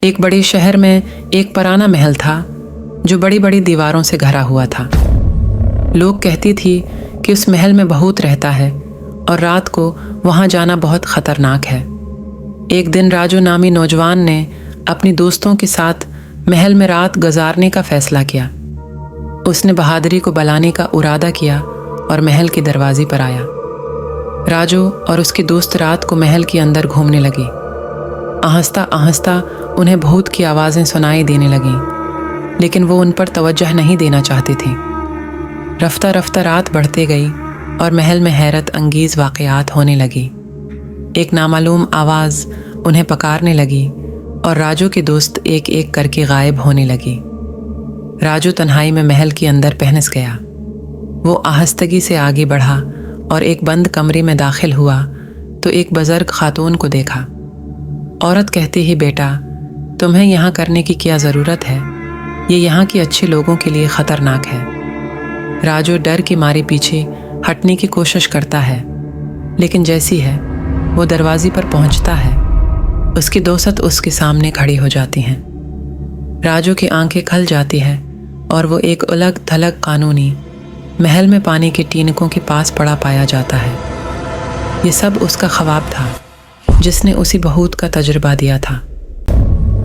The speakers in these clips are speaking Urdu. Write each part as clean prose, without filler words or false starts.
ایک بڑے شہر میں ایک پرانا محل تھا جو بڑی بڑی دیواروں سے گھرا ہوا تھا۔ لوگ کہتی تھی کہ اس محل میں بھوت رہتا ہے اور رات کو وہاں جانا بہت خطرناک ہے۔ ایک دن راجو نامی نوجوان نے اپنی دوستوں کے ساتھ محل میں رات گزارنے کا فیصلہ کیا۔ اس نے بہادری کو بلانے کا ارادہ کیا اور محل کے دروازے پر آیا۔ راجو اور اس کے دوست رات کو محل کے اندر گھومنے لگے۔ آہستہ آہستہ انہیں بھوت کی آوازیں سنائی دینے لگیں، لیکن وہ ان پر توجہ نہیں دینا چاہتے تھے۔ رفتہ رفتہ رات بڑھتے گئی اور محل میں حیرت انگیز واقعات ہونے لگی۔ ایک نامعلوم آواز انہیں پکارنے لگی اور راجو کے دوست ایک ایک کر کے غائب ہونے لگے۔ راجو تنہائی میں محل کے اندر پہنس گیا۔ وہ آہستگی سے آگے بڑھا اور ایک بند کمرے میں داخل ہوا تو ایک بزرگ خاتون کو دیکھا۔ عورت کہتی ہی، بیٹا، تمہیں یہاں کرنے کی کیا ضرورت ہے؟ یہ یہاں کے اچھے لوگوں کے لیے خطرناک ہے۔ راجو ڈر کے مارے پیچھے ہٹنے کی کوشش کرتا ہے، لیکن جیسی ہے وہ دروازے پر پہنچتا ہے، اس کی دوست اس کے سامنے کھڑی ہو جاتی ہیں۔ راجو کی آنکھیں کھل جاتی ہیں اور وہ ایک الگ تھلگ قانونی محل میں پانی کے ٹینکوں کے پاس پڑا پایا جاتا ہے۔ یہ سب اس کا خواب تھا جس نے اسی بھوت کا تجربہ دیا تھا۔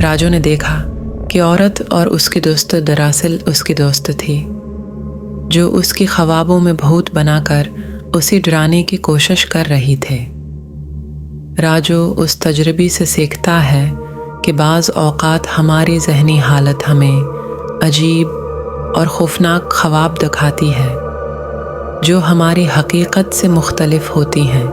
راجو نے دیکھا کہ عورت اور اس کی دوست دراصل اس کی دوست تھی، جو اس کے خوابوں میں بھوت بنا کر اسے ڈرانے کی کوشش کر رہی تھے۔ راجو اس تجربے سے سیکھتا ہے کہ بعض اوقات ہماری ذہنی حالت ہمیں عجیب اور خوفناک خواب دکھاتی ہے جو ہماری حقیقت سے مختلف ہوتی ہیں۔